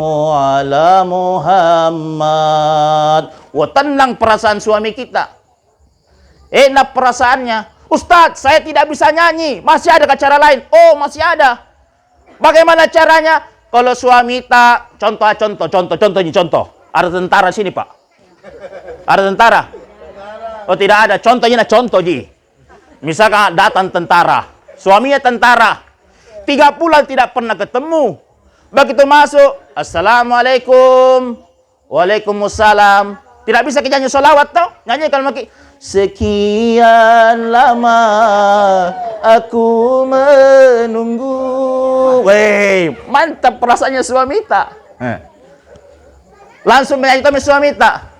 ala Muhammad. Wah, tenang perasaan suami kita. Enak perasaannya. Ustadz, saya tidak bisa nyanyi. Masih ada cara lain? Oh, masih ada. Bagaimana caranya? Kalau suami tak contoh. Ada tentara sini, Pak. Ada tentara? Oh, tidak ada. Contohnya contoh, Ji. Misalkan datang tentara. Suaminya tentara. 3 bulan tidak pernah ketemu. Begitu masuk, Assalamualaikum. Waalaikumsalam. Tidak bisa kita nyanyi sholawat tau? Nyanyi kalau maki. Sekian lama aku menunggu. Weh, mantap perasaannya suami tak. Langsung menyanyi kami suami tak.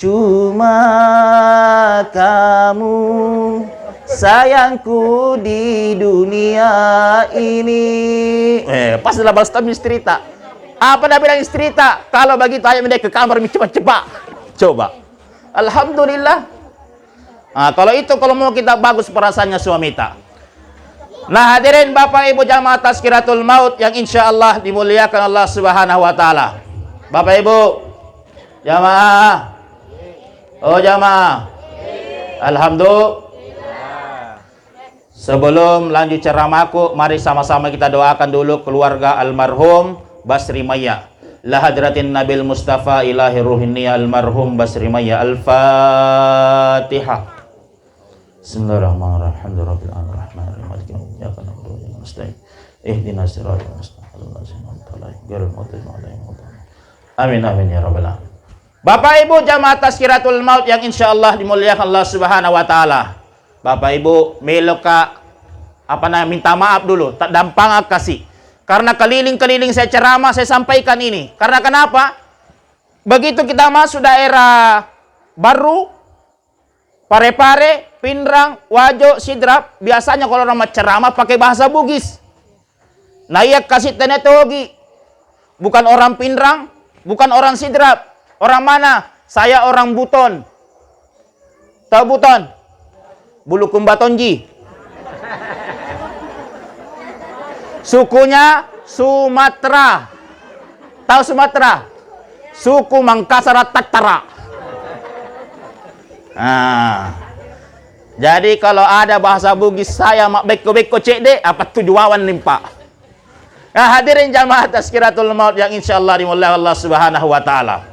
Cuma kamu sayangku di dunia ini. Pas dalam balas tamu istri tak. Apa dah bilang istri tak? Kalau begitu ayo mendekat ke kamar cepat-cepat. Coba. Alhamdulillah. Kalau mau kita bagus perasaannya suami tak. Nah, hadirin Bapak Ibu jamaah Tazkiratul Maut yang insya Allah dimuliakan Allah Subhanahu wa taala. Bapak Ibu jamaah. Oh jamaah. Alhamdulillah. Sebelum lanjut ceramahku, mari sama-sama kita doakan dulu keluarga almarhum Basri Maya. La hadratin Nabil Mustafa ilahi ruhini almarhum Basri Maya. Al-Fatihah. Bismillahirrahmanirrahim. Alhamdulillahirrahmanirrahim. Maliki yaumiddin. Iyyaka na'budu wa iyyaka nasta'in. Ihdinas siratal mustaqim. Amin amin ya rabbal alamin. Bapak Ibu jamaah Tazkiratul Maut yang insya Allah dimuliakan Allah Subhanahu wa taala. Bapak Ibu meloka minta maaf dulu, tak dampang kasih. Karena keliling-keliling saya ceramah, saya sampaikan ini. Karena kenapa? Begitu kita masuk daerah baru, Parepare, Pindrang, Wajo, Sidrap, biasanya kalau orang ceramah pakai bahasa Bugis. Nah, iya kasih tenetogi. Bukan orang Pindrang, bukan orang Sidrap. Orang mana? Saya orang Buton. Tahu Buton? Bulukumba Batonji. Sukunya Sumatera. Tahu Sumatera? Suku Mangkasar Tattara. Jadi kalau ada bahasa Bugis saya mak beko-beko cek deh apa tujuan nih Pak. Nah, hadirin jamaah Tazkiratul Maut yang insyaallah dimuliakan Allah Subhanahu wa taala.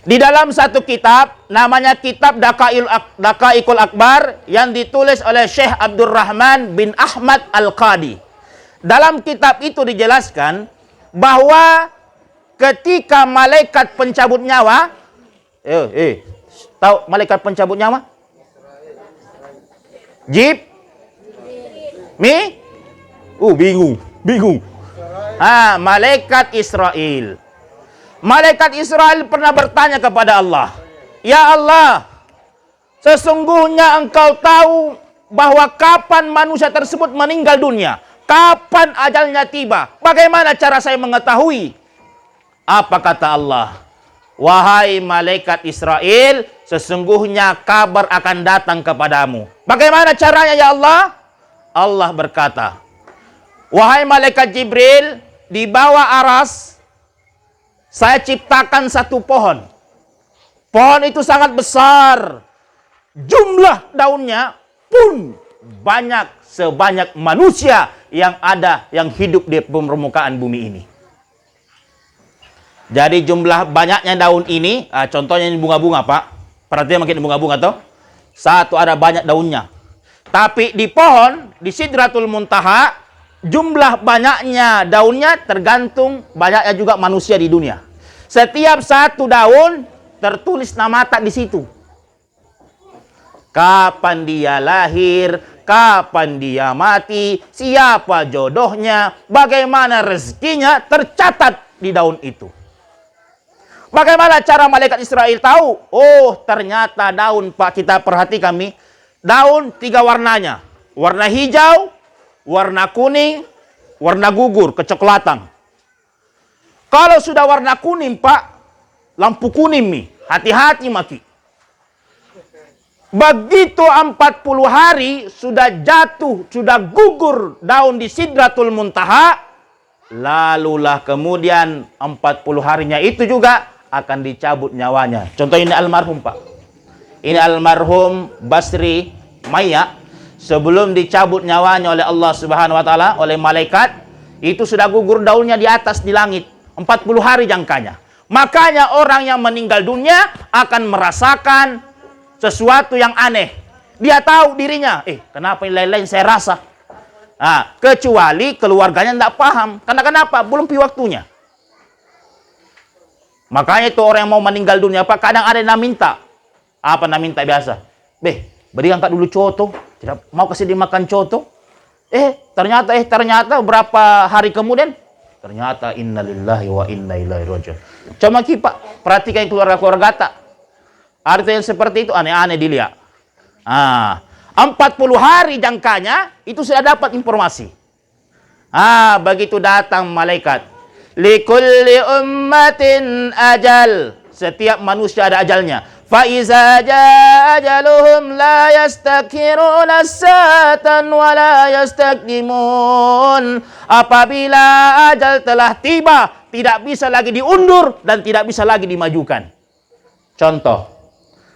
Di dalam satu kitab namanya kitab Daqaiqul Akbar yang ditulis oleh Syekh Abdurrahman bin Ahmad Al-Qadi. Dalam kitab itu dijelaskan bahwa ketika malaikat pencabut nyawa, tahu malaikat pencabut nyawa? Bingung. Malaikat Israel. Malaikat Israel pernah bertanya kepada Allah, "Ya Allah, sesungguhnya Engkau tahu bahwa kapan manusia tersebut meninggal dunia, kapan ajalnya tiba. Bagaimana cara saya mengetahui?" Apa kata Allah? "Wahai malaikat Israel, sesungguhnya kabar akan datang kepadamu." Bagaimana caranya ya Allah? Allah berkata, "Wahai malaikat Jibril, di bawah aras saya ciptakan satu pohon. Pohon itu sangat besar. Jumlah daunnya pun sebanyak manusia yang ada, yang hidup di permukaan bumi ini." Jadi jumlah banyaknya daun ini, contohnya ini bunga-bunga Pak. Perhatian makin bunga-bunga toh. Satu ada banyak daunnya. Tapi di pohon, di Sidratul Muntaha, jumlah banyaknya daunnya tergantung banyaknya juga manusia di dunia. Setiap satu daun tertulis nama tak di situ. Kapan dia lahir, kapan dia mati, siapa jodohnya, bagaimana rezekinya tercatat di daun itu. Bagaimana cara malaikat Israel tahu? Oh, ternyata daun Pak, kita perhati kami. Daun 3 warnanya. Warna hijau, warna kuning, warna gugur, kecoklatan. Kalau sudah warna kuning, Pak, lampu kuning nih, hati-hati maki. Begitu 40 hari sudah jatuh, sudah gugur daun di Sidratul Muntaha, lalulah kemudian 40 harinya itu juga akan dicabut nyawanya. Contoh ini almarhum, Pak. Ini almarhum Basri Maya, sebelum dicabut nyawanya oleh Allah Subhanahu wa taala, oleh malaikat, itu sudah gugur daunnya di atas di langit. 40 hari jangkanya. Makanya orang yang meninggal dunia akan merasakan sesuatu yang aneh. Dia tahu dirinya, kenapa yang lain-lain saya rasa. Nah, kecuali keluarganya tidak paham. Karena kenapa? Belum pi waktunya. Makanya itu orang yang mau meninggal dunia, Pak, kadang ada yang minta. Apa nak minta biasa? Beri angkat dulu coto. Tidak mau kasih dimakan coto. Ternyata berapa hari kemudian? Ternyata innalillahi wa inna ilaihi raji'un. Coba Pak, perhatikan keluarga-keluarga tak. Artinya seperti itu aneh-aneh dilihat. 40 hari jangkanya itu sudah dapat informasi. Begitu datang malaikat. Likulli ummatin ajal. Setiap manusia ada ajalnya. Fa iza jaa ajaluhum la yastakhiruna sa'atan wa la yastaqdimun. Apabila ajal telah tiba, tidak bisa lagi diundur dan tidak bisa lagi dimajukan. Contoh,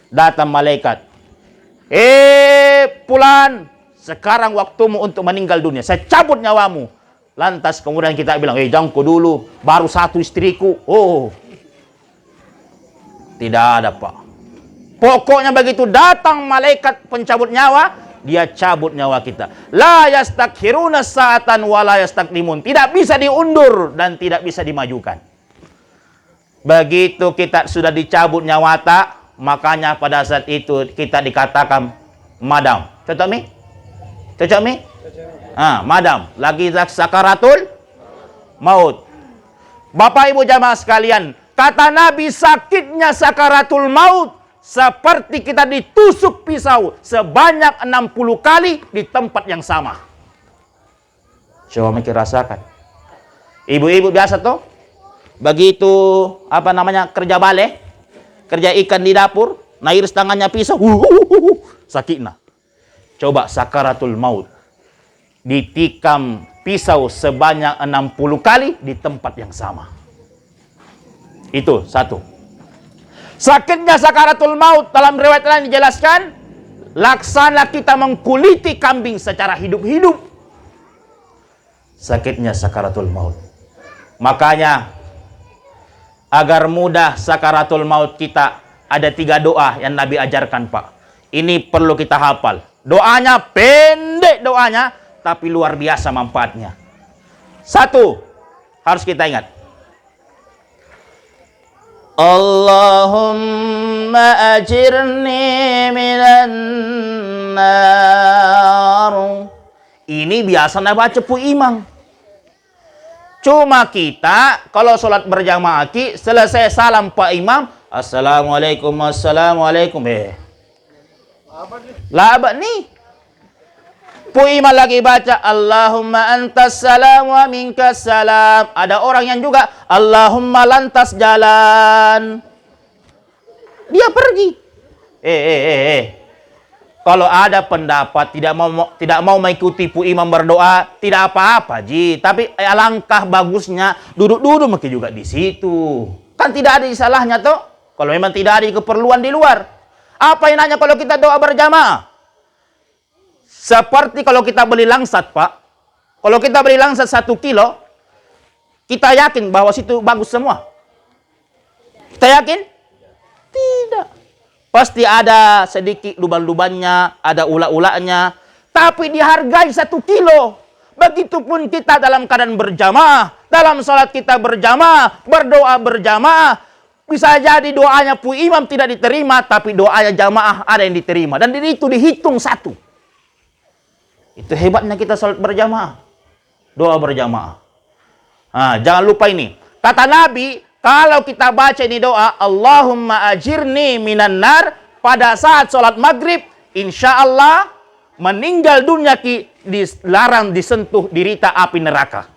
datang malaikat. Fulan, sekarang waktumu untuk meninggal dunia. Saya cabut nyawamu. Lantas kemudian kita bilang, jangko dulu, baru satu istriku. Tidak ada, Pak. Pokoknya begitu datang malaikat pencabut nyawa, dia cabut nyawa kita. La yastakhiruna sa'atan wa la yastaqdimun. Tidak bisa diundur dan tidak bisa dimajukan. Begitu kita sudah dicabut nyawa tak, makanya pada saat itu kita dikatakan madam. Cocok mi? Madam. Lagi sakaratul maut. Bapak Ibu jamaah sekalian, kata Nabi, sakitnya sakaratul maut seperti kita ditusuk pisau sebanyak 60 kali di tempat yang sama. Coba mikir rasakan. Ibu-ibu biasa tuh, begitu kerja bale, kerja ikan di dapur, nairis tangannya pisau, sakitna. Coba sakaratul maut, ditikam pisau sebanyak 60 kali di tempat yang sama. Itu satu. Sakitnya sakaratul maut dalam riwayat lain dijelaskan, laksana kita mengkuliti kambing secara hidup-hidup. Sakitnya sakaratul maut. Makanya agar mudah sakaratul maut kita, ada 3 doa yang Nabi ajarkan, Pak. Ini perlu kita hafal. Doanya pendek doanya, tapi luar biasa manfaatnya. Satu, harus kita ingat. Allahumma ajirni minan nar. Ini biasanya baca pu imam. Cuma kita kalau sholat berjamaah selesai salam Pak Imam, assalamualaikum. Labak nih. Pu imam lagi baca Allahumma antas salam wa minkas salam. Ada orang yang juga Allahumma lantas jalan. Dia pergi. Kalau ada pendapat tidak mau mengikuti pu imam berdoa, tidak apa-apa, Ji. Tapi alangkah bagusnya duduk-duduk mungkin juga di situ. Kan tidak ada salahnya toh. Kalau memang tidak ada keperluan di luar. Apa yang nanya kalau kita doa berjamaah? Seperti kalau kita beli langsat, Pak. Kalau kita beli langsat 1 kilo, kita yakin bahwa situ bagus semua? Kita yakin? Tidak. Pasti ada sedikit lubang-lubangnya, ada ulat-ulatnya. Tapi dihargai 1 kilo. Begitupun kita dalam keadaan berjamaah. Dalam sholat kita berjamaah, berdoa berjamaah. Bisa jadi doanya pu imam tidak diterima, tapi doanya jamaah ada yang diterima. Dan itu dihitung 1. Itu hebatnya kita sholat berjamaah. Doa berjamaah. Jangan lupa ini. Kata Nabi, kalau kita baca ini doa, Allahumma ajirni minan nar, pada saat sholat maghrib, insya Allah meninggal dunia dilarang disentuh dirita api neraka.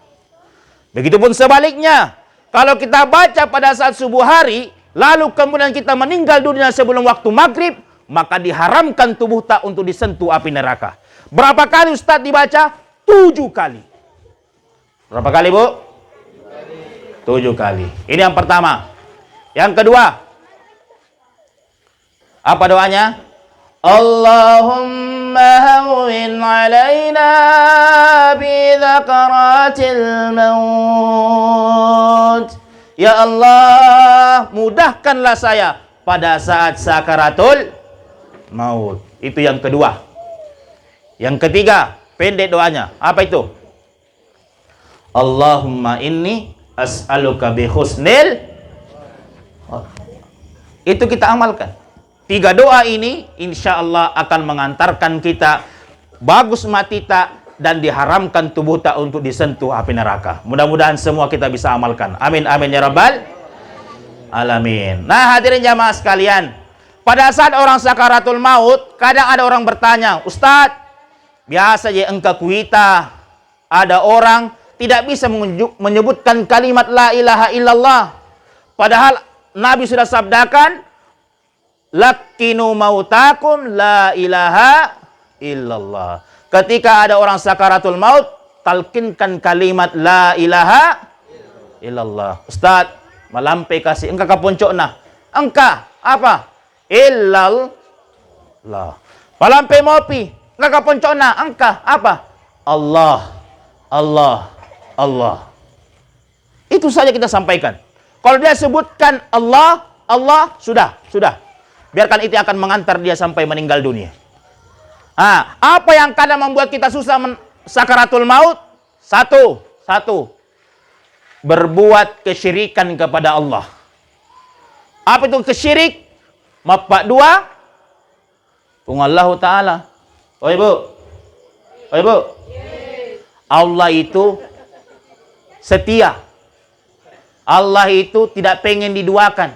Begitupun sebaliknya. Kalau kita baca pada saat subuh hari, lalu kemudian kita meninggal dunia sebelum waktu maghrib, maka diharamkan tubuh tak untuk disentuh api neraka. Berapa kali Ustadz dibaca? 7 kali. Berapa kali, Bu? 7 kali. Ini yang pertama. Yang kedua, apa doanya? Allahumma hawwin alaina bi dzakaratil maut. Ya Allah, mudahkanlah saya pada saat sakaratul maut. Itu yang kedua. Yang ketiga, pendek doanya. Apa itu? Allahumma inni as'aluka bi husnil. Itu kita amalkan. 3 doa ini insya Allah akan mengantarkan kita bagus mati tak dan diharamkan tubuh tak untuk disentuh api neraka. Mudah-mudahan semua kita bisa amalkan. Amin amin ya rabbal alamin. Nah, hadirin jamaah sekalian, pada saat orang sakaratul maut, kadang ada orang bertanya, Ustadz, biasa je engkau kuita, ada orang tidak bisa menyebutkan kalimat la ilaha illallah. Padahal Nabi sudah sabdakan, lakinu mautakum la ilaha illallah. Ketika ada orang sakaratul maut, talkinkan kalimat la ilaha illallah. Ustaz, malampai kasih engkau kapuncok nah. Engkau apa? Illallah. Malampai mopi, engkau kapuncok nah. Engkau apa? Allah. Allah. Allah. Itu saja kita sampaikan. Kalau dia sebutkan Allah, Allah, sudah. Biarkan itu akan mengantar dia sampai meninggal dunia. Apa yang kadang membuat kita susah sakaratul maut? Satu. Berbuat kesyirikan kepada Allah. Apa itu kesyirik? Mapak 2. Pungallahu ta'ala. Oh ibu. Allah itu setia. Allah itu tidak pengen diduakan.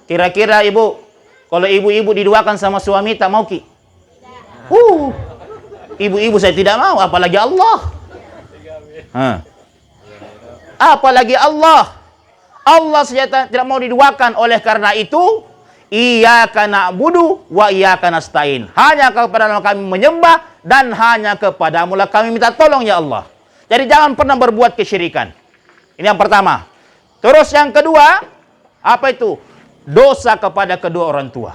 Kira-kira ibu, kalau ibu-ibu diduakan sama suami tak mau ki? Ibu-ibu saya tidak mau, apalagi Allah. Apalagi Allah. Allah saja tidak mau diduakan. Oleh karena itu, iyyaka na'budu wa iyyaka nasta'in. Hanya kepadamu kami menyembah dan hanya kepadamu lah kami minta tolong ya Allah. Jadi jangan pernah berbuat kesyirikan. Ini yang pertama. Terus yang kedua, apa itu? Dosa kepada kedua orang tua.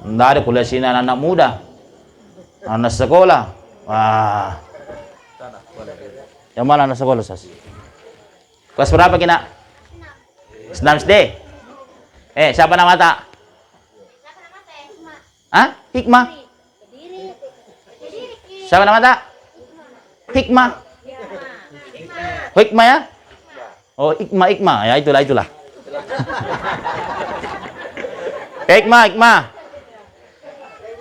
Tidak ada kuliah sini anak muda, anak sekolah. Wah. Yang mana anak sekolah, Sas? Kelas berapa kina? 6 SD. Siapa nama tak? Hikmah. Siapa nama tak? Hikmah. Hikmah ya? Oh, Hikmah. Ya, itulah. Hikmah.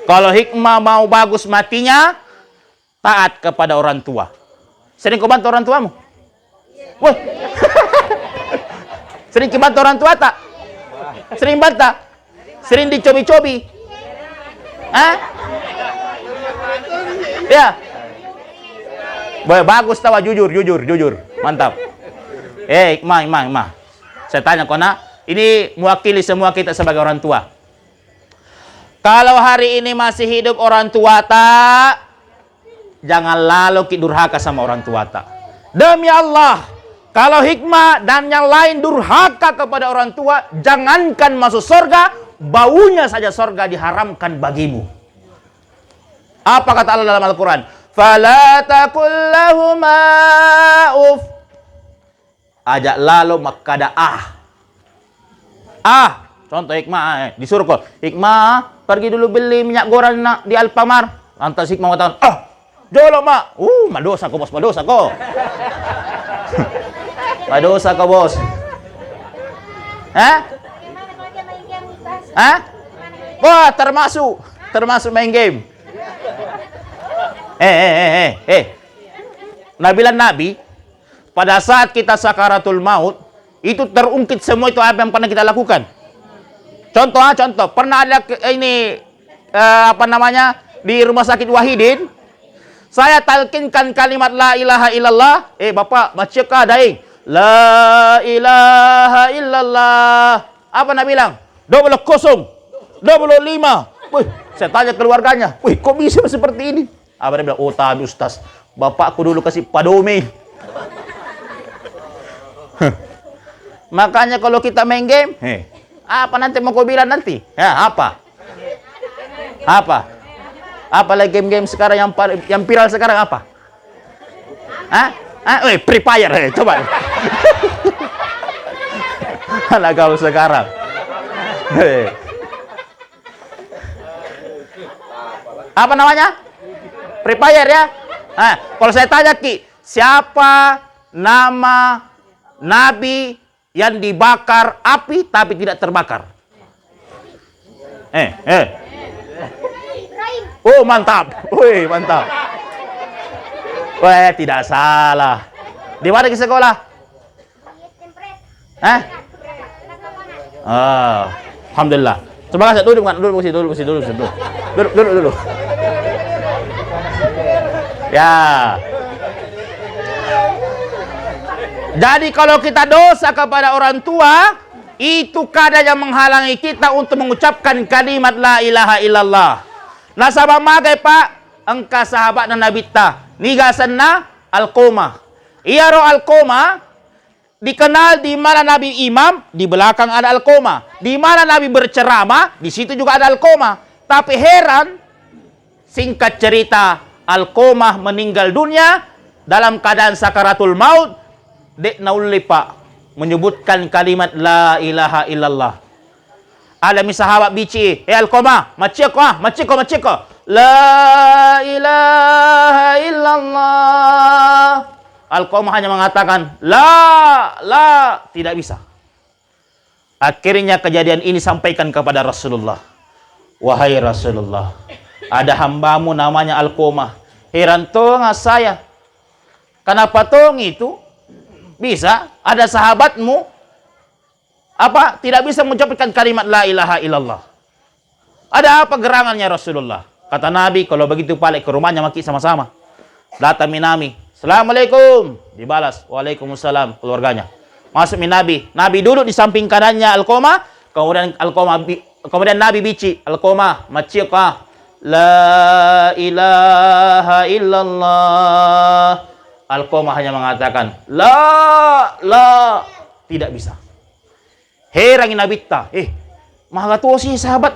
Kalau Hikmah mau bagus matinya, taat kepada orang tua. Sering kau bantu orang tuamu? Wah. Sering kau bantu orang tua tak? Sering bantah? Sering dicobi-cobi? Ya. Bagus tawa, jujur. Mantap. Hikmah. Saya tanya kau nak, ini mewakili semua kita sebagai orang tua. Kalau hari ini masih hidup orang tua tak, jangan lalu durhaka sama orang tua tak. Demi Allah, kalau Hikmah dan yang lain durhaka kepada orang tua, jangankan masuk surga, baunya saja surga diharamkan bagimu. Apa kata Allah dalam Al-Quran? Fala taqul lahuma uf. Ajak lalu makada contoh Hikmah disuruh kok, Hikmah pergi dulu beli minyak goreng nak di Alfamart. Lantas Hikmah mengatakan, jolok mak. Madosa kau bos. Madosa kau bos. Wah, termasuk main game. Nabi pada saat kita sakaratul maut itu terungkit semua itu apa yang pernah kita lakukan. Contoh pernah ada di rumah sakit Wahidin, saya talkinkan kalimat la ilaha illallah. Bapak baca kah daing la ilaha illallah. Apa Nabi bilang? 20 25. Wih, saya tanya keluarganya, wih kok bisa seperti ini? Apa dia bilang? Oh tadi Ustaz, bapakku dulu kasih padome. Makanya kalau kita main game, apa nanti mau kau bilang nanti? Ya, apa? Apa? Apa lagi game-game sekarang yang viral sekarang apa? Free Fire, coba. Anak kau sekarang. Apa namanya? Free Fire ya? Kalau saya tanya Ki, siapa nama Nabi yang dibakar api tapi tidak terbakar? Oh, mantap. Wih, mantap. Wah, tidak salah. Di mana ke sekolah? Alhamdulillah. Terima kasih. Duduk. Ya. Jadi kalau kita dosa kepada orang tua, itu kadang yang menghalangi kita untuk mengucapkan kalimat la ilaha illallah. Nah, sahabat magai Pak, engkau sahabat Nabi ta. Nigasanna Alqoma. Iyaro Alqoma dikenal di mana Nabi imam, di belakang ada Alqoma. Di mana Nabi berceramah, di situ juga ada Alqoma. Tapi heran, singkat cerita, Alqomah meninggal dunia dalam keadaan sakaratul maut. Dek nauli Pak menyebutkan kalimat la ilaha illallah. Alami sahabat bici, Alqomah, maciko. La ilaha illallah. Alqomah hanya mengatakan la, tidak bisa. Akhirnya kejadian ini sampaikan kepada Rasulullah. Wahai Rasulullah, ada hambamu namanya Alqomah. Heran tonga saya. Kenapa tong itu bisa ada sahabatmu tidak bisa mengucapkan kalimat la ilaha illallah? Ada apa gerangannya Rasulullah? Kata Nabi, kalau begitu balik ke rumahnya maki sama-sama. Datang Minami, Assalamualaikum. Dibalas, Waalaikumsalam keluarganya. Masuk Nabi. Nabi duduk di samping kanannya Alqomah. Kemudian Nabi bici, Alqomah, macika. La ilaha illallah. Alqomah hanya mengatakan, la. Tidak bisa. Herangi Nabi ta. Maha tua sih sahabat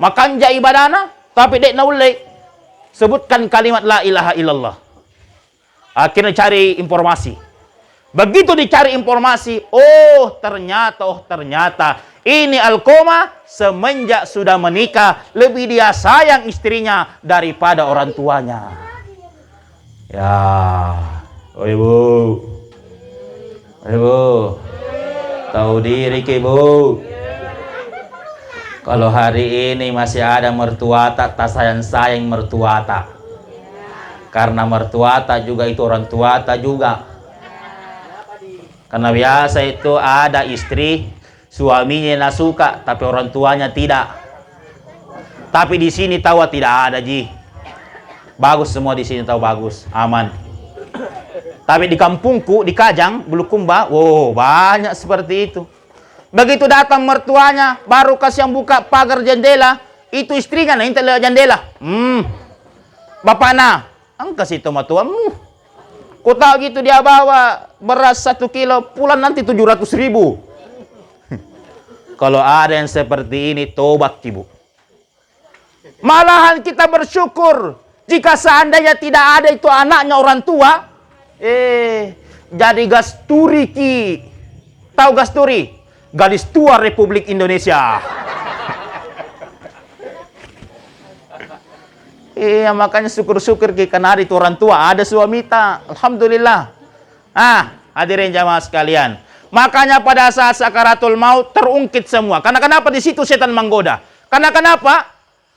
makan ja ibadana. Tapi dek naulai sebutkan kalimat la ilaha illallah. Akhirnya cari informasi. Begitu dicari informasi, ternyata ini Alqomah semenjak sudah menikah lebih dia sayang istrinya daripada orang tuanya. Ya, ibu, tahu diri ke ibu. Kalau hari ini masih ada mertua tak sayang mertua tak. Karena mertua tak juga itu orang tua tak juga. Karena biasa itu ada istri, suaminya nak suka, tapi orang tuanya tidak. Tapi di sini tahu tidak ada ji. Bagus semua di sini tahu bagus, aman. Tapi di kampungku, di Kajang, Bulukumba, banyak seperti itu. Begitu datang mertuanya, baru kasih yang buka pagar jendela, itu istrinya nah intel jendela. Bapak kasih itu matuamu. Kau tahu gitu dia bawa beras 1 kilo, pulang nanti 700.000. Kalau ada yang seperti ini, tobat ibu. Malahan kita bersyukur jika seandainya tidak ada itu anaknya orang tua, jadi gasturi ki. Tahu gasturi? Gadis tua Republik Indonesia. Makanya syukur-syukur karena ada itu orang tua, ada suami tak. Alhamdulillah. Hadirin jamaah sekalian. Makanya pada saat sakaratul maut terungkit semua. Karena kenapa di situ setan menggoda? Karena kenapa?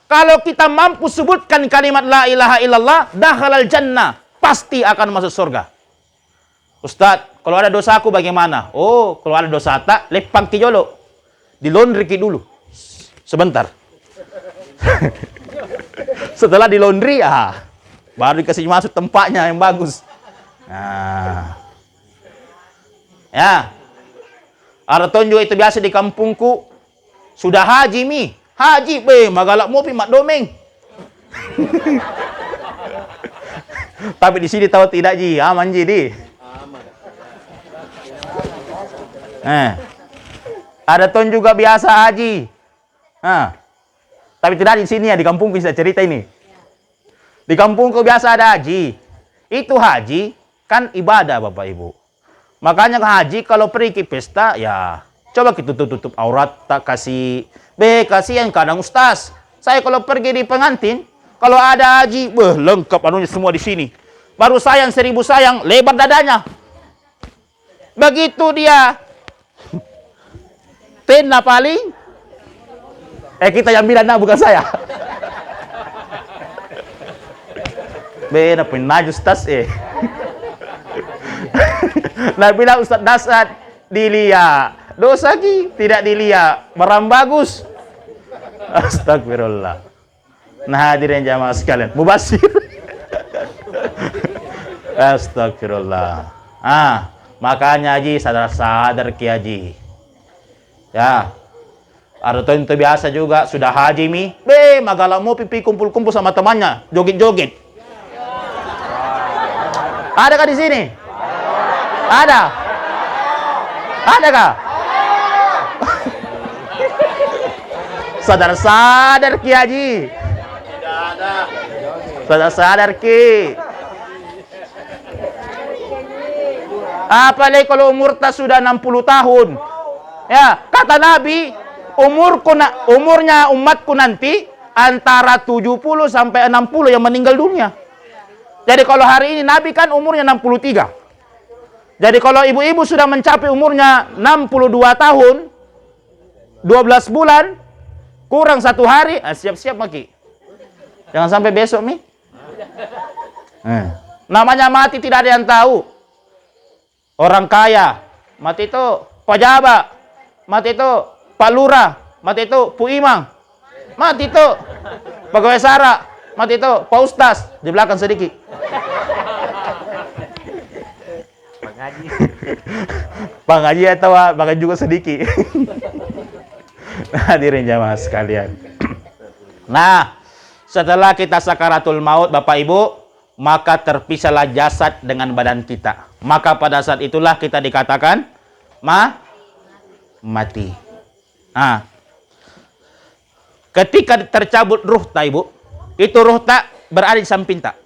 Kalau kita mampu sebutkan kalimat la ilaha illallah, dakhalal jannah, pasti akan masuk surga. Ustadz, kalau ada dosa aku bagaimana? Kalau ada dosa tak, lepang ki jolo. Di laundry ki dulu. Sebentar. Setelah di laundry, baru dikasih masuk tempatnya yang bagus. Ya. Ada tonjo itu biasa di kampungku. Sudah haji mi. Haji, magalak mo pi mak domeng. Tapi di sini tahu tidak ji, aman ji di. Ada ton juga biasa haji. Tapi tidak di sini ya, di kampung bisa cerita ini. Di kampungku biasa ada haji. Itu haji kan ibadah Bapak Ibu. Makanya haji kalau pergi ke pesta ya coba kita tutup aurat, tak kasih kasihan kadang ustaz. Saya kalau pergi di pengantin, kalau ada haji, lengkap anunya semua di sini. Baru sayang 1000 sayang, lebar dadanya. Begitu dia tenda paling, kita yang bilang bukan saya. Beda penaju ustaz Nah bilang Ustaz Dasad dilihat dosa ki tidak dilihat barang bagus. Astagfirullah. Nah hadirin jamaah sekalian, mubasir. Astagfirullah. Makanya haji sadar ki haji. Ya. Ada tuh itu biasa juga sudah haji magalau mau pipi kumpul-kumpul sama temannya, joget-joget. Adakah di sini? Ada? Adakah? Sadar ki haji. Tidak ada. Sadar ki. Apalagi kalau umur tak sudah 60 tahun. Ya, kata Nabi, umurnya umatku nanti antara 70 sampai 60 yang meninggal dunia. Jadi kalau hari ini Nabi kan umurnya 63. Jadi kalau ibu-ibu sudah mencapai umurnya 62 tahun, 12 bulan, kurang 1 hari, siap-siap Maki. Jangan sampai besok Namanya mati tidak ada yang tahu. Orang kaya, mati itu pejabat, mati itu Pak Lurah, mati itu Pu Imam, mati itu pegawai Sara, mati itu Pak Ustaz di belakang sedikit. Bang Haji atau Bang juga sedikit. Hadirin jamaah sekalian. Nah, setelah kita sakaratul maut Bapak Ibu, maka terpisahlah jasad dengan badan kita. Maka pada saat itulah kita dikatakan mati. Ketika tercabut ruh tak Ibu, itu ruh tak berada di samping tak.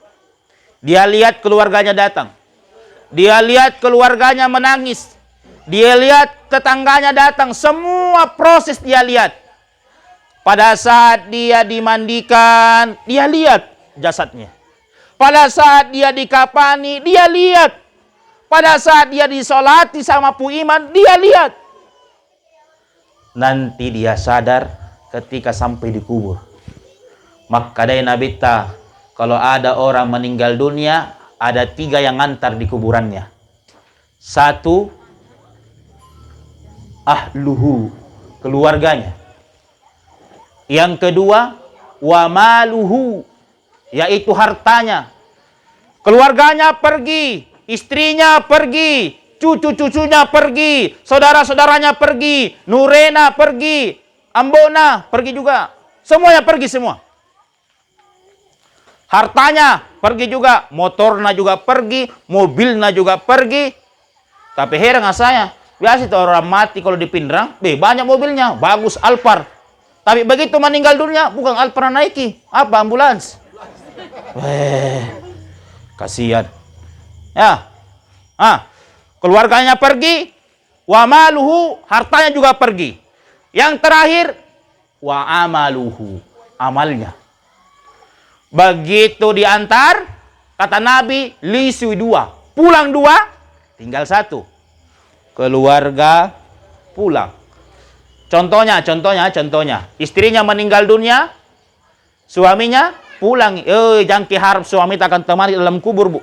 Dia lihat keluarganya datang. Dia lihat keluarganya menangis. Dia lihat tetangganya datang. Semua proses dia lihat. Pada saat dia dimandikan, dia lihat jasadnya. Pada saat dia dikapani, dia lihat. Pada saat dia disolati sama Pu Iman, dia lihat. Nanti dia sadar ketika sampai di kubur. Maka dari Nabi kalau ada orang meninggal dunia, ada 3 yang ngantar di kuburannya. 1, ahluhu, keluarganya. Yang kedua, wa maluhu, yaitu hartanya. Keluarganya pergi, istrinya pergi, cucu-cucunya pergi, saudara-saudaranya pergi, Nurena pergi, Ambona pergi juga. Semuanya pergi semua. Hartanya pergi juga, motornya juga pergi, mobilnya juga pergi. Tapi heran saya, biasa itu orang mati kalau dipindrang, banyak mobilnya, bagus Alphard. Tapi begitu meninggal dunia, bukan Alphard naiki, apa ambulans. Kasihan. Ya. Keluarganya pergi, wa maluhu, hartanya juga pergi. Yang terakhir, wa amaluhu, amalnya. Begitu diantar, kata Nabi, lisui 2, pulang 2, tinggal 1. Keluarga pulang. Contohnya, istrinya meninggal dunia, suaminya pulang. Jangan harap suami tak akan temani dalam kubur, Bu.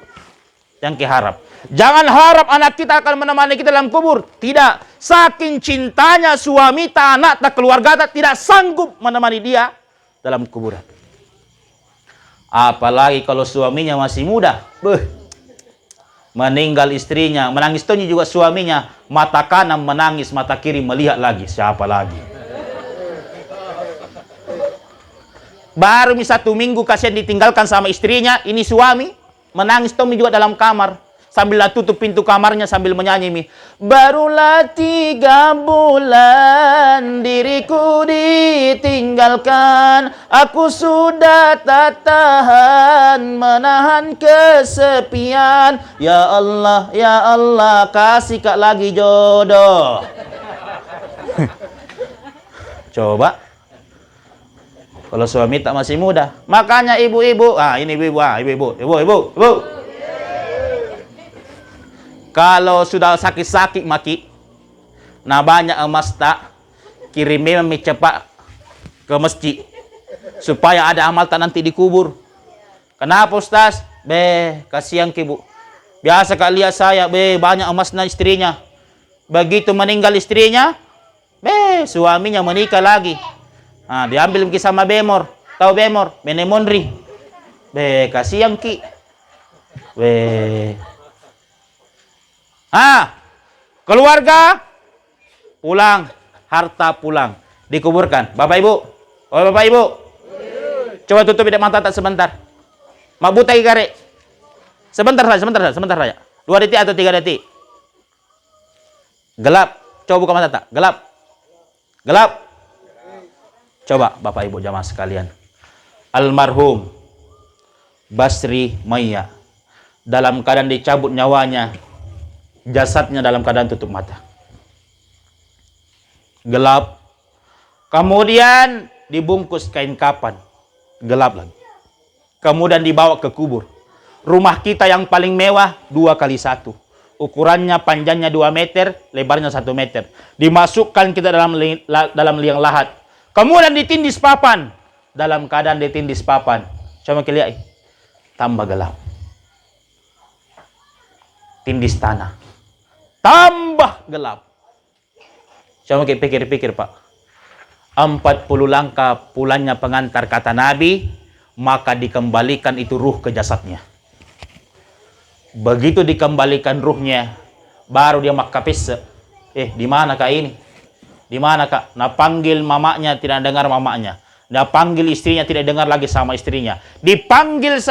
Jangan harap. Jangan harap anak kita akan menemani kita dalam kubur. Tidak. Saking cintanya suami tak anak tak keluarga tak tidak sanggup menemani dia dalam kuburan. Apalagi kalau suaminya masih muda. Meninggal istrinya, menangis itu juga suaminya. Mata kanan menangis, mata kiri melihat lagi. Siapa lagi? Baru 1 minggu kasihan ditinggalkan sama istrinya. Ini suami menangis Tommy juga dalam kamar. sambil tutup pintu kamarnya sambil menyanyi mi. Barulah 3 bulan diriku ditinggalkan, aku sudah tak tahan menahan kesepian. Ya Allah kasih kak lagi jodoh. Coba kalau suami tak masih muda. Makanya ibu-ibu, ini ibu-ibu. Kalau sudah sakit-sakit maki, nah banyak emas tak, kirimnya cepat ke masjid. Supaya ada amal tak nanti dikubur. Kenapa Ustaz? Kasihan ke ibu. Biasa kak lihat saya, banyak emasnya istrinya. Begitu meninggal istrinya, suaminya menikah lagi. Diambil sama Bemor. Tahu Bemor? Benemonri. Kasihan ki. Keluarga pulang, harta pulang, dikuburkan. Bapak Ibu. Oh, Bapak Ibu. Coba tutup mata tak sebentar. Mak buta kare. Sebentar saja. 2 detik atau 3 detik. Gelap. Coba buka mata tak. Gelap. Coba Bapak Ibu jamaah sekalian. Almarhum Basri Maya dalam keadaan dicabut nyawanya, jasadnya dalam keadaan tutup mata. Gelap. Kemudian dibungkus kain kapan. Gelap lagi. Kemudian dibawa ke kubur. Rumah kita yang paling mewah 2x1. Ukurannya panjangnya 2 meter, lebarnya 1 meter. Dimasukkan kita dalam liang lahat. Kemudian ditindis papan. Dalam keadaan ditindis papan. Coba kita lihat. Tambah gelap. Tindis tanah. Tambah gelap. Coba kita pikir-pikir Pak. 40 langkah pulangnya pengantar kata Nabi. Maka dikembalikan itu ruh ke jasadnya. Begitu dikembalikan ruhnya. Baru dia makapis. Di mana kak ini? Di mana kak? Nah panggil mamanya tidak dengar mamanya. Nah panggil istrinya tidak dengar lagi sama istrinya. Dia panggil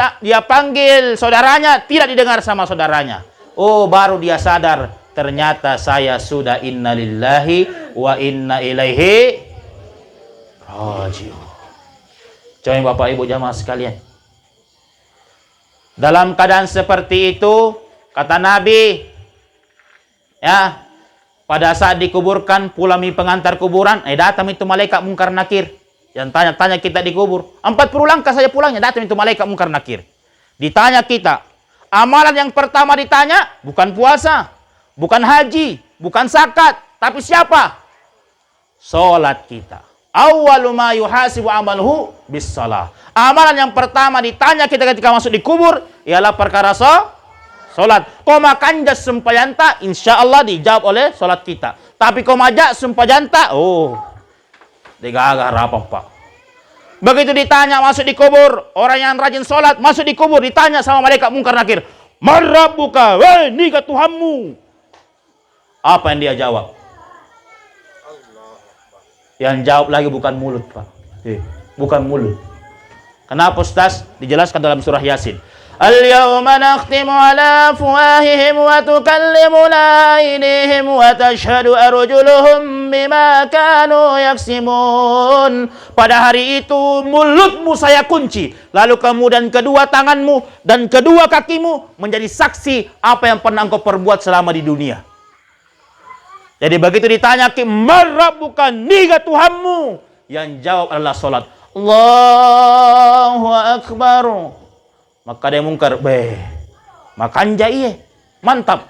saudaranya tidak didengar sama saudaranya. Oh baru dia sadar ternyata saya sudah innalillahi wa inna ilaihi raji'un. Coba Bapak Ibu jamaah sekalian. Dalam keadaan seperti itu kata Nabi, pada saat dikuburkan, pulami pengantar kuburan, datang itu malaikat mungkar nakir. Yang tanya-tanya kita dikubur. 40 langkah saja pulangnya, datang itu malaikat mungkar nakir. Ditanya kita, amalan yang pertama ditanya, bukan puasa, bukan haji, bukan zakat, tapi siapa? Salat kita. Awwalu ma yuhasibu amaluhu bis salah. Amalan yang pertama ditanya kita ketika masuk di kubur, ialah perkara solat. Kau makan jas sempajanta, insya Allah dijawab oleh solat kita. Tapi kau majak sempajanta, digagah rapah Pak. Begitu ditanya masuk di kubur, orang yang rajin solat masuk di kubur, ditanya sama malaikat mungkar nakir, Marabbuka, ni ke Tuhanmu. Apa yang dia jawab? Yang jawab lagi bukan mulut Pak. Bukan mulut. Kenapa Ustaz? Dijelaskan dalam surah Yasin. Al-yawma nakhtimu ala afwahihim wa tukallimuna aydihim wa tashhadu arjuluhum bima kanu yaksimun. Pada hari itu mulutmu saya kunci, lalu kemudian kedua tanganmu dan kedua kakimu menjadi saksi apa yang pernah engkau perbuat selama di dunia. Jadi begitu ditanya Marabbuka, niga Tuhanmu, yang jawab adalah salat. Allahu Akbar. Maka dia mungkar, makan jai, mantap.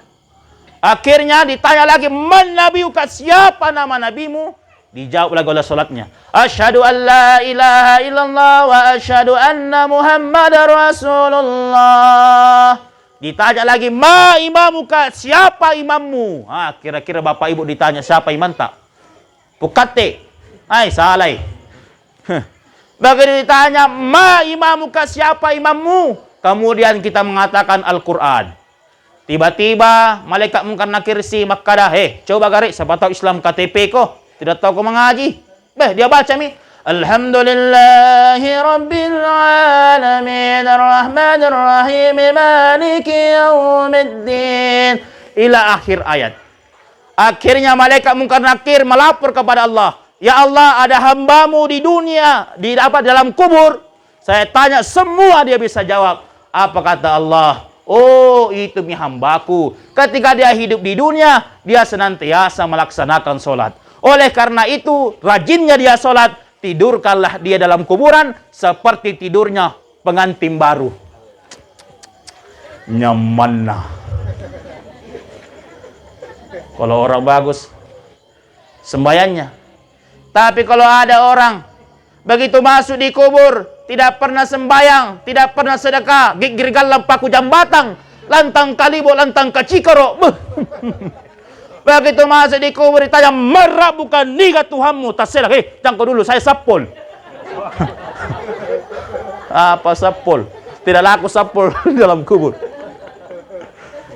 Akhirnya ditanya lagi, man nabiyuka, siapa nama nabimu? Dijawab lagi oleh salatnya. Asyhadu an la ilaha illallah wa asyhadu anna Muhammadar Rasulullah. Ditanya lagi, ma imamuka, siapa imammu? Kira-kira Bapak Ibu ditanya siapa imam tak? Pukate. Salai. Begitu ditanya, ma imamuka, siapa imammu? Kemudian kita mengatakan Al-Quran. Tiba-tiba malaikat mungkar nakir si Makkadah, coba garik, siapa tahu Islam KTP kok? Tidak tahu kau mengaji. Dia baca mi. Alhamdulillahi Rabbil Alamin Ar-Rahmanir Rahim Maliki Yaumiddin. Ila akhir ayat. Akhirnya malaikat Munkar Nakir melapor kepada Allah. Ya Allah, ada hambamu di dunia, dalam kubur. Saya tanya semua dia bisa jawab. Apa kata Allah? Oh, itu hambaku. Ketika dia hidup di dunia, dia senantiasa melaksanakan sholat. Oleh karena itu, rajinnya dia sholat, tidurkanlah dia dalam kuburan seperti tidurnya pengantin baru. Nyaman lah. Kalau orang bagus sembayangnya. Tapi kalau ada orang begitu masuk di kubur, tidak pernah sembayang, tidak pernah sedekah, gigir galam paku jambatang, lantang kalibo, lantang kacikaro. Begitu masuk di kubur ditanya, merah bukan niga Tuhanmu. Tasirah, jangkau dulu, saya sapol. Apa sapol? Tidak laku sapol dalam kubur.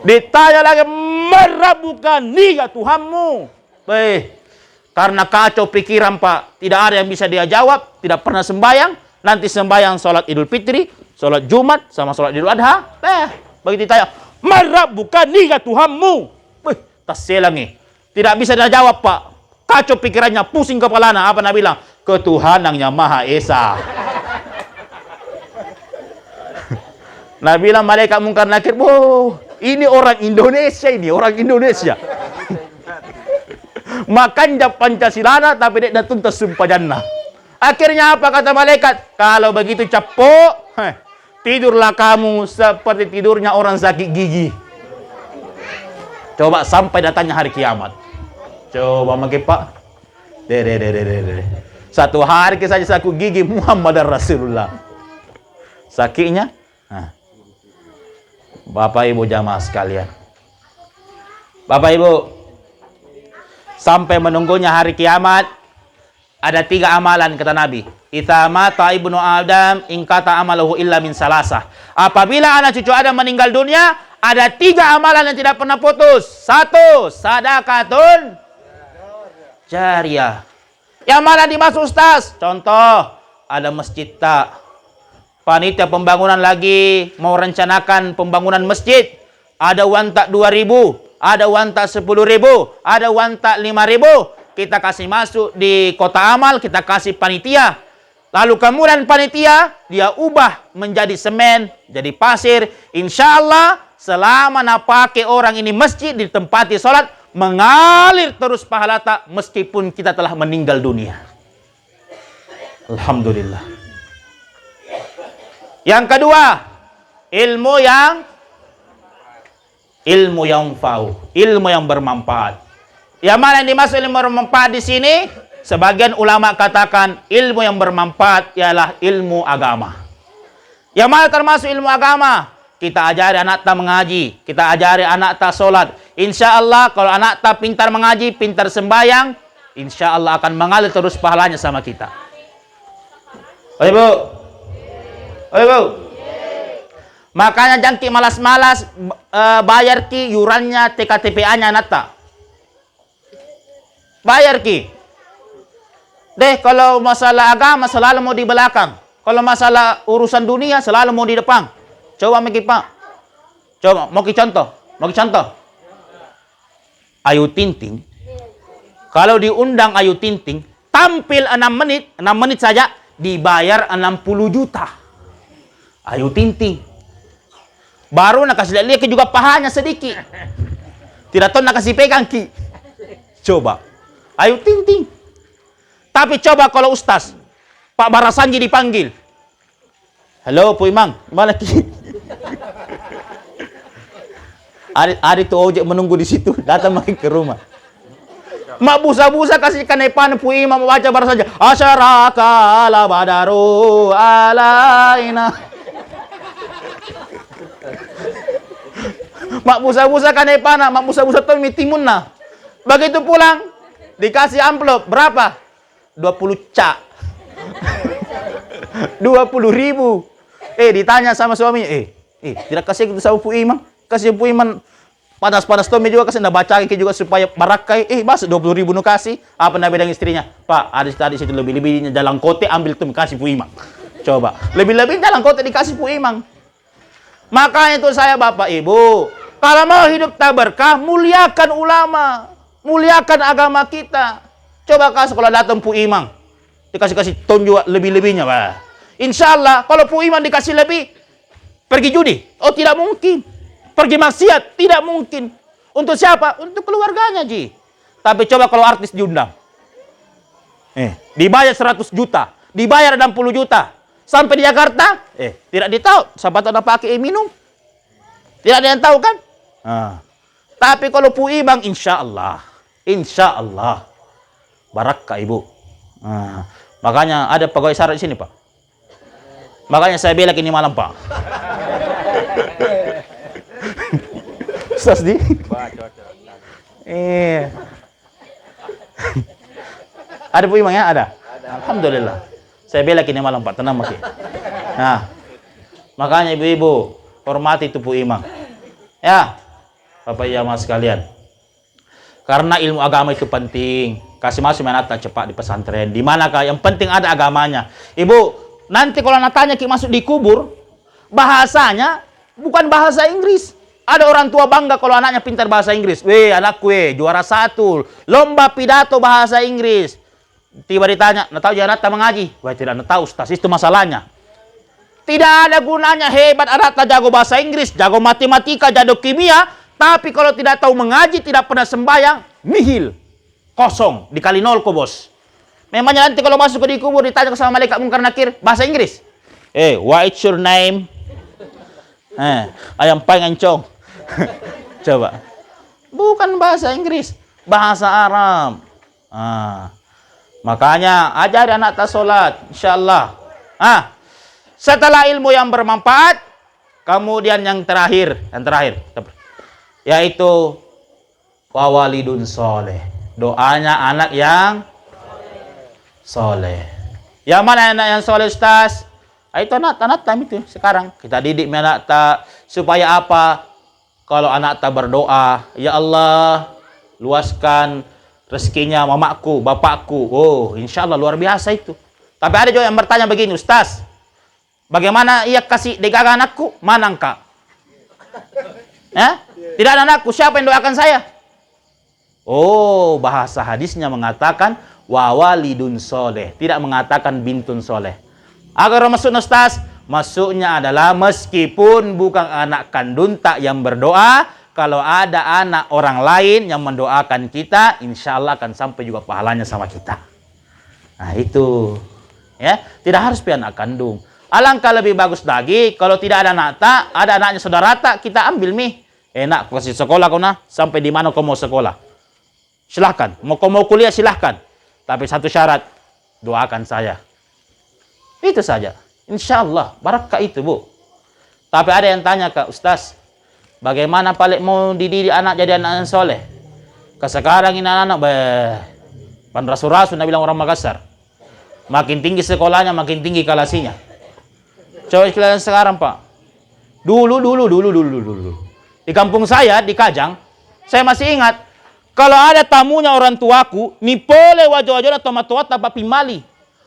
Ditanya lagi, merah bukan niga Tuhanmu. Karena kacau pikiran Pak, tidak ada yang bisa dia jawab, tidak pernah sembayang. Nanti sembayang sholat Idul Fitri, sholat Jumat, sama sholat Idul Adha. Begitu ditanya, merah bukan niga Tuhanmu. Tas selangi. Tidak bisa dia jawab Pak. Kacau pikirannya, pusing kepalanya. Apa Nabi bilang? Ketuhanan yang Maha Esa. Nabi bilang malaikat Munkar Nakir, ini orang Indonesia, makan Pancasila tapi dia tuntas sumpah jannah. Akhirnya apa kata malaikat? Kalau begitu capok, tidurlah kamu seperti tidurnya orang sakit gigi. Coba sampai datangnya hari kiamat. Coba makin Pak. Satu hari saja sakit gigi Muhammad Rasulullah. Sakitnya. Bapak Ibu jamaah sekalian. Bapak Ibu, sampai menunggunya hari kiamat, ada 3 amalan kata Nabi. Idza mata ibnu Adam in kata amaluhu illa min salasah. Apabila anak cucu Adam meninggal dunia, ada 3 amalan yang tidak pernah putus. 1, sadaqatun jariyah. Yang mana dimaksud Ustaz? Contoh, ada masjid tak. Panitia pembangunan lagi mau rencanakan pembangunan masjid. Ada uang tak 2.000, ada uang tak 10.000, ada uang tak 5.000. Kita kasih masuk di kota amal, kita kasih panitia. Lalu kemudian panitia, dia ubah menjadi semen, jadi pasir. Insya Allah, selama nak pakai orang ini masjid, ditempati sholat, mengalir terus pahala tak, meskipun kita telah meninggal dunia. Alhamdulillah. Yang kedua, ilmu yang bermanfaat. Yang mana yang dimaksud ilmu bermanfaat di sini? Sebagian ulama katakan ilmu yang bermanfaat ialah ilmu agama. Yang mana termasuk ilmu agama? Kita ajari anak tak mengaji, kita ajari anak tak sholat. Insya Allah kalau anak tak pintar mengaji, pintar sembahyang, insya Allah akan mengalir terus pahalanya sama kita. Ibu. Makanya jangan malas-malas bayar ki yurannya TKTPA-nya nata. Bayar ki. Kalau masalah agama selalu mau di belakang. Kalau masalah urusan dunia selalu mau di depan. Coba Miki Pak. Coba mau ki contoh. Ayu Tinting. Kalau diundang Ayu Tinting, tampil 6 menit saja dibayar 60 juta. Ayu Tinting. Baru nak kasih lihat juga pahanya sedikit. Tidak tahu nak kasih pegang ki. Coba. Ayu Tinting. Tapi coba kalau Ustaz Pak Barasanji dipanggil. Halo Pu Imang, mana ki? Hari itu ojek menunggu di situ, datang makin ke rumah. Mak busa-busa kasih kanepan Pu Imam baca Barasanji. Asyaraka la badaru alaina. Mak busa-busa kanepana, mak busa-busa tuh mitimun nah. Begitu pulang, dikasih amplop, berapa? 20 cak. 20.000. Ditanya sama suami, tidak kasih itu sama Pu Imam. Kasih Pu Imam Panas-panas Tommy juga kasi nabacain ke juga supaya barakai. Masa 20.000 nu kasih. Apa Nabi dengan istrinya? Pak, ada tadi situ lebih-lebihnya dalam kote ambil tuh kasih pu imang. Coba. Lebih-lebih dalam kote dikasih pu imang. Makanya itu saya Bapak Ibu, kalau mau hidup tak berkah, muliakan ulama. Muliakan agama kita. Coba kasih kalau datang pu imang. Dikasih-kasih ton juga lebih-lebihnya, Pak. Insya Allah, kalau pu imang dikasih lebih, pergi judi? Oh, tidak mungkin. Pergi maksiat? Tidak mungkin. Untuk siapa? Untuk keluarganya, Ji. Tapi coba kalau artis diundang. Dibayar 100 juta. Dibayar 60 juta. Sampai di Jakarta, tidak ditahu. Sahabat ada pakai minum. Tidak ada yang tahu kan? Tapi kalau pu imang, insya Allah. Insya Allah. Barakah, Ibu. Makanya ada pegawai syarat di sini, Pak. Makanya saya belak ini malam, Pak. Ustaz di? Ada pu imang ya? Ada? Alhamdulillah. Saya belak ini malam, Pak. Tenang, Pak. Nah, makanya ibu-ibu, hormati itu pu imang. Ya, Bapak Ibu Mas sekalian. Karena ilmu agama itu penting. Kasih masuk menata cepat di pesantren. Di manakah yang penting ada agamanya. Ibu, nanti kalau natanya masuk di kubur, bahasanya bukan bahasa Inggris. Ada orang tua bangga kalau anaknya pintar bahasa Inggris. Anakku juara 1. Lomba pidato bahasa Inggris. Tiba ditanya, tahu jangan Anata mengaji? Tidak tahu, Ustaz. Itu masalahnya. Tidak ada gunanya hebat Anata jago bahasa Inggris, jago matematika, jago kimia. Tapi kalau tidak tahu mengaji, tidak pernah sembahyang, nihil. Kosong. Dikali 0 kok, bos. Memangnya nanti kalau masuk ke di kubur ditanya sama malaikat mungkar nakir bahasa Inggris. What's your name? Ayam pang ancong. Coba. Bukan bahasa Inggris, bahasa Arab. Makanya ajari anak tak salat, insyaallah. Setelah ilmu yang bermanfaat, kemudian yang terakhir, yaitu wawalidun soleh. Doanya anak yang soleh. Yang mana anak yang soleh, Ustaz? Itu anak itu sekarang kita didik anak tak supaya apa? Kalau anak tak berdoa, ya Allah, luaskan rezekinya mamaku, bapakku. Oh, insya Allah luar biasa itu. Tapi ada juga yang bertanya begini, Ustaz, bagaimana ia kasih degaga anakku? Mana engkau? Tidak ada anakku, siapa yang doakan saya? Oh, bahasa hadisnya mengatakan wawalidun soleh, tidak mengatakan bintun soleh. Agar masuk, Ustaz, masuknya adalah meskipun bukan anak kandung tak yang berdoa, kalau ada anak orang lain yang mendoakan kita, insya Allah akan sampai juga pahalanya sama kita. Nah itu, ya, tidak harus anak kandung. Alangkah lebih bagus lagi kalau tidak ada anak tak, ada anaknya saudara tak, kita ambil nih. Enak kasih sekolah kau nah, sampai di mana kau mau sekolah? Silahkan, mau kuliah silahkan. Tapi satu syarat, doakan saya. Itu saja. Insya Allah, barakah itu, Bu. Tapi ada yang tanya, Kak Ustaz, bagaimana paling mau dididik anak jadi anak yang soleh? Sekarang ini anak-anak, pan rasul-rasul, bilang orang Makassar. Makin tinggi sekolahnya, makin tinggi kelasinya. Coba sekalian sekarang, Pak. Dulu. Di kampung saya, di Kajang, saya masih ingat, kalau ada tamunya orang tuaku, nipole wajah-wajah atau matuat tanpa pimali.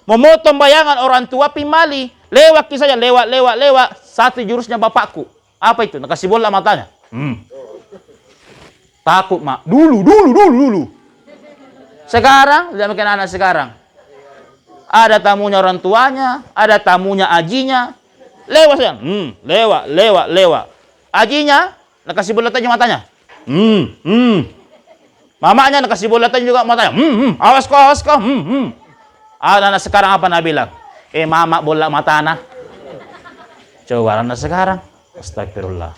Memotong bayangan orang tua pimali. Lewat saja, lewat. Satu jurusnya bapakku. Apa itu? Nakasih bola matanya. Takut, Mak. Dulu. Sekarang, lihat makin anak sekarang. Ada tamunya orang tuanya, ada tamunya ajinya. Lewat saja. Lewat. Ajinya, nakasih bola tanya matanya. Mamanya nakasih bola tanya juga matanya. Awas kau. Anak sekarang apa nak bilang? Mama bola mata anak. Coba anak sekarang. Astagfirullah.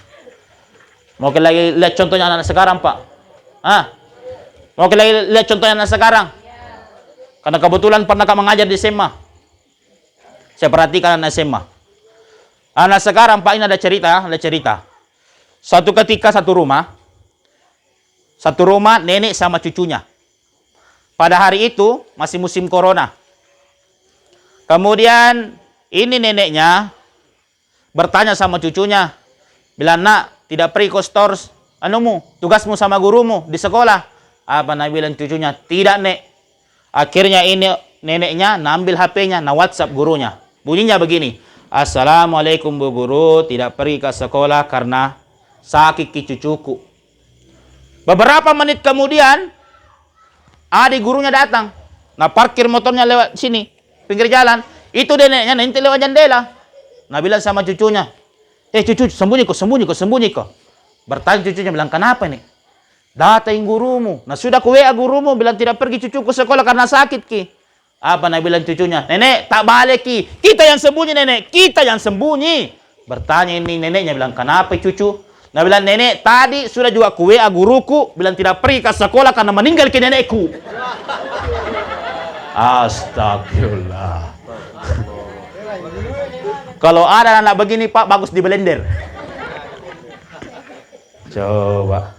Mau lagi lihat contohnya anak sekarang, Pak? Mau lagi lihat contohnya anak sekarang? Karena kebetulan pernah mengajar di SMA. Saya perhatikan anak SMA. Anak sekarang, Pak, ini ada cerita. Suatu ketika satu rumah nenek sama cucunya. Pada hari itu masih musim corona. Kemudian ini neneknya bertanya sama cucunya, bilang, nak, tidak pergi ke stores tugasmu sama gurumu di sekolah. Apa Nabi bilang cucunya? Tidak, Nek. Akhirnya ini neneknya ngambil HP-nya, WhatsApp gurunya. Bunyinya begini. Assalamualaikum Bu Guru, tidak pergi ke sekolah karena sakit cucuku. Beberapa menit kemudian, adik gurunya datang. Nah, parkir motornya lewat sini, pinggir jalan. Itu neneknya nanti lewat jendela. Nah, bilang sama cucunya, cucu, sembunyi kok. Bertanya cucunya, bilang, kenapa nih? Datain gurumu. Nah, sudah ku WA gurumu, bilang tidak pergi cucuku sekolah karena sakit, Ki. Apa Nabi bilang cucunya? Nenek, tak balik, Ki. Kita yang sembunyi, Nenek. Kita yang sembunyi. Bertanya ini neneknya, bilang, kenapa cucu? Nah, bilang, Nenek, tadi sudah juga ku WA guruku, bilang tidak pergi ke sekolah karena meninggal ke nenekku. Astagfirullah. Kalau ada anak begini, Pak, bagus di blender. Coba.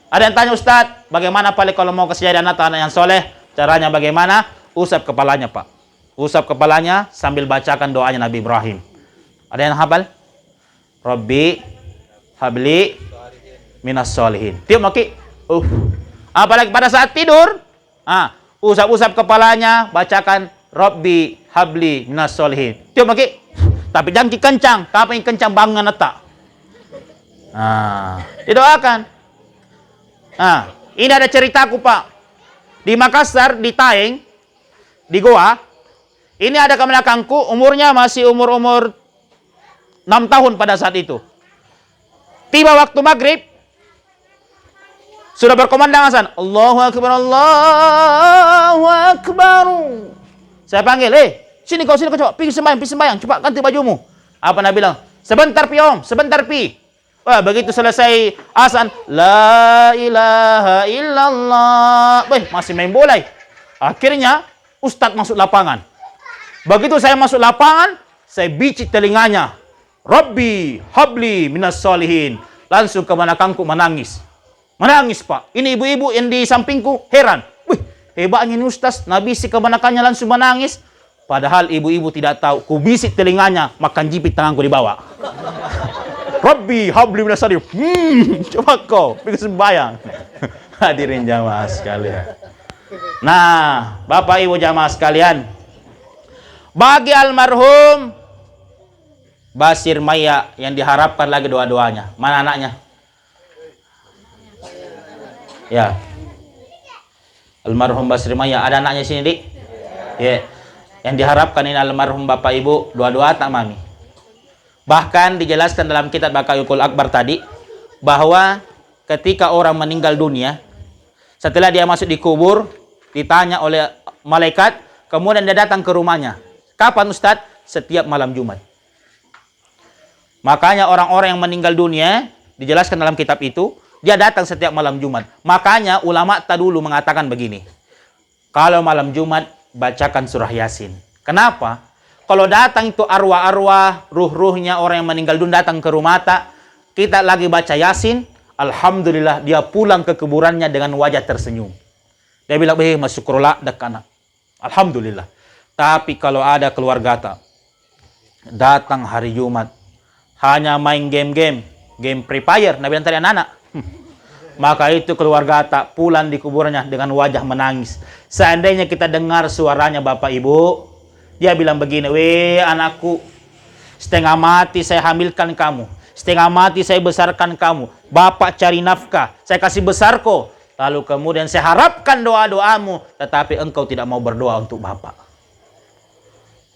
Ada yang tanya, Ustadz, bagaimana Pak kalau mau kesejahteraan anak yang soleh? Caranya bagaimana? Usap kepalanya, Pak. Usap kepalanya sambil bacakan doanya Nabi Ibrahim. Ada yang hafal? Rabbi habli minas solihin. Tiup maki. Apalagi pada saat tidur, usap-usap kepalanya, bacakan Rabbi habli minas solihin. Tiup maki. Tapi jangan kencang. Kapan yang kencang bangun letak. Didoakan. Ini ada ceritaku, Pak. Di Makassar, di Taeng, di Goa, ini ada ke belakangku, umurnya masih umur 6 tahun pada saat itu. Tiba waktu maghrib, sudah berkomandang azan. Allahu Akbar, Allahu Akbar. Saya panggil, sini kau coba, pergi sembahyang, cepat ganti bajumu. Apa Nabi bilang? Sebentar pi om, sebentar pi. Wah, begitu selesai azan, la ilaha illallah. Masih main bola. Akhirnya Ustadz masuk lapangan. Begitu saya masuk lapangan, saya bicik telinganya. Rabbi habli minas solihin. Langsung ke belakangku menangis. Menangis, Pak. Ini ibu-ibu yang di sampingku heran. Hebatnya ini Ustadz. Nabi si kebenakannya langsung menangis. Padahal ibu-ibu tidak tahu. Ku bisik telinganya, makan jipit tanganku di bawah. Rabbi habli minas solihin. Coba kau, pergi sembahyang. Hadirin jamaah sekalian. Nah, Bapak Ibu jamaah sekalian. Bagi almarhum Basir Maya yang diharapkan lagi doa-doanya. Mana anaknya? Ya. Almarhum Basir Maya. Ada anaknya sini, Dik? Ya. Yang diharapkan ini almarhum Bapak Ibu, doa-doa tak mami. Bahkan dijelaskan dalam kitab Baqaul Akbar tadi, bahwa ketika orang meninggal dunia, setelah dia masuk di kubur, ditanya oleh malaikat, kemudian dia datang ke rumahnya. Kapan Ustadz? Setiap malam Jumat. Makanya orang-orang yang meninggal dunia, dijelaskan dalam kitab itu, dia datang setiap malam Jumat. Makanya ulama dulu mengatakan begini, kalau malam Jumat, bacakan surah Yasin. Kenapa? Kalau datang itu arwah-arwah, ruh-ruhnya orang yang meninggal dunia datang ke rumah kita lagi baca Yasin, alhamdulillah dia pulang ke kuburannya dengan wajah tersenyum. Dia bilang, masyukurlah dekana. Alhamdulillah. Tapi kalau ada keluarga datang hari Jumat, hanya main game Free Fire, Nabi bilang tadi anak-anak. Maka itu keluarga pulang di kuburannya dengan wajah menangis. Seandainya kita dengar suaranya Bapak Ibu, dia bilang begini, anakku, setengah mati saya hamilkan kamu, setengah mati saya besarkan kamu, Bapak cari nafkah, saya kasih besar kok. Lalu kemudian saya harapkan doa-doamu, tetapi engkau tidak mau berdoa untuk Bapak.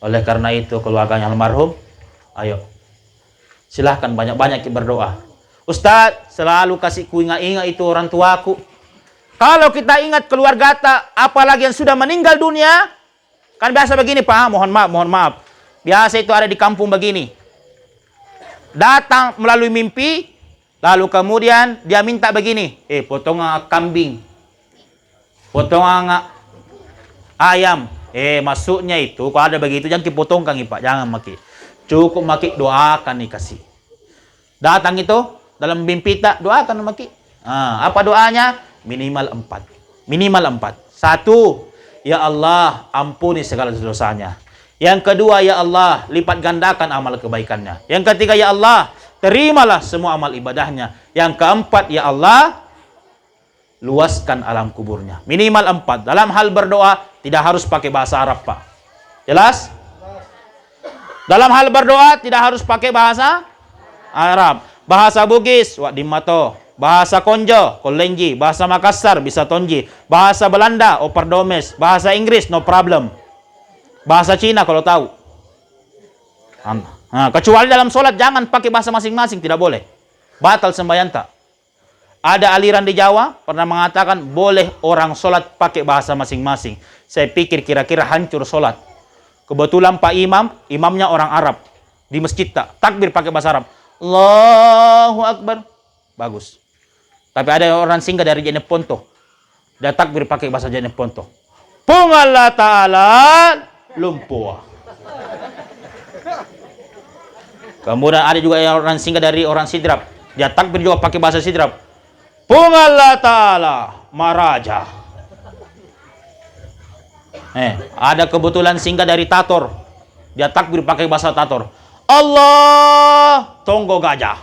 Oleh karena itu keluarganya almarhum, ayo, silahkan banyak-banyak berdoa. Ustadz, selalu kasih ku ingat-ingat itu orang tuaku. Kalau kita ingat keluarga apalagi yang sudah meninggal dunia, kan biasa begini, Pak, mohon maaf. Biasa itu ada di kampung begini. Datang melalui mimpi, lalu kemudian dia minta begini, potongan kambing, potongan ayam. Maksudnya itu, kalau ada begitu, jangan dipotongkan, Pak, jangan maki. Cukup maki, doakan nih kasih. Datang itu, dalam mimpi tak, doakan maki. Apa doanya? Minimal 4. 1, ya Allah, ampuni segala dosanya. Yang kedua, ya Allah, lipat gandakan amal kebaikannya. Yang ketiga, ya Allah, terimalah semua amal ibadahnya. Yang keempat, ya Allah, luaskan alam kuburnya. Minimal 4. Dalam hal berdoa, tidak harus pakai bahasa Arab, Pak. Jelas? Dalam hal berdoa, tidak harus pakai bahasa Arab. Bahasa Bugis, wak dimato. Bahasa Konjo, Kolenji. Bahasa Makassar, bisa Tonji. Bahasa Belanda, Operdomes. Bahasa Inggris, no problem. Bahasa Cina kalau tahu. Nah, kecuali dalam sholat, jangan pakai bahasa masing-masing, tidak boleh. Batal sembahyang tak. Ada aliran di Jawa, pernah mengatakan, boleh orang sholat pakai bahasa masing-masing. Saya pikir kira-kira hancur sholat. Kebetulan Pak Imam, imamnya orang Arab. Di masjid tak, takbir pakai bahasa Arab. Allahu Akbar. Bagus. Tapi ada orang singgah dari Jeneponto. Dia takbir pakai bahasa Jeneponto. Pung Allah Ta'ala lumpuh. Kemudian ada juga yang orang singgah dari orang Sidrap. Dia takbir juga pakai bahasa Sidrap. Pung Allah Ta'ala Maraja. Ada kebetulan singgah dari Tator. Dia takbir pakai bahasa Tator. Allah Tonggo Gajah.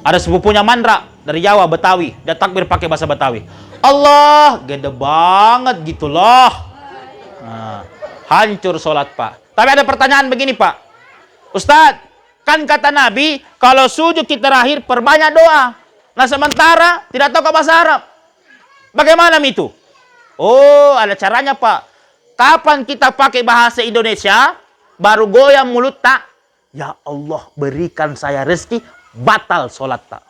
Ada sepupunya Mandra dari Jawa, Betawi. Dia takbir pakai bahasa Betawi. Allah, gede banget gitu loh. Nah, hancur sholat, Pak. Tapi ada pertanyaan begini, Pak. Ustadz, kan kata Nabi, kalau sujud kita terakhir, perbanyak doa. Nah, sementara tidak tahu ke bahasa Arab. Bagaimana itu? Oh, ada caranya, Pak. Kapan kita pakai bahasa Indonesia, baru goyang mulut tak? Ya Allah, berikan saya rezeki. Batal sholat tak.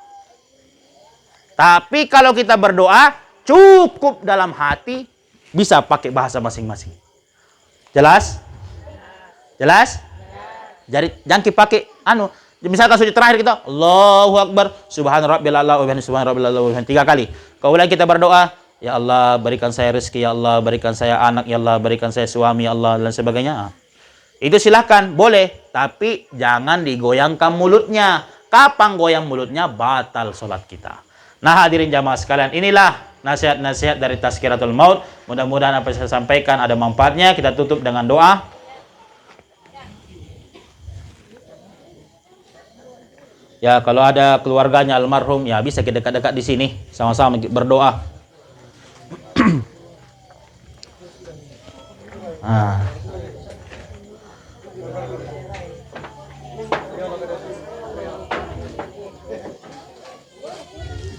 Tapi kalau kita berdoa, cukup dalam hati, bisa pakai bahasa masing-masing. Jelas? Jelas? Jadi jangan pakai misalkan sujud terakhir kita Allahu Akbar, subhana rabbil a'la wa bihamdihi subhana rabbil a'la wa bihamdihi 3 kali. Kemudian kita berdoa, ya Allah berikan saya rezeki, ya Allah berikan saya anak, ya Allah berikan saya suami, ya Allah, dan sebagainya. Itu silahkan, boleh, tapi jangan digoyangkan mulutnya. Kapan goyang mulutnya, batal sholat kita. Nah, hadirin jamaah sekalian, inilah nasihat-nasihat dari Tazkiratul Maut. Mudah-mudahan apa yang saya sampaikan ada manfaatnya. Kita tutup dengan doa. Ya, kalau ada keluarganya almarhum, ya bisa kita dekat-dekat di sini, sama-sama berdoa.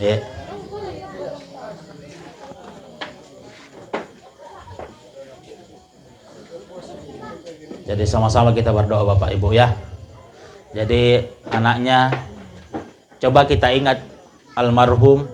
Ya. Jadi sama-sama kita berdoa Bapak Ibu ya. Jadi anaknya coba kita ingat almarhum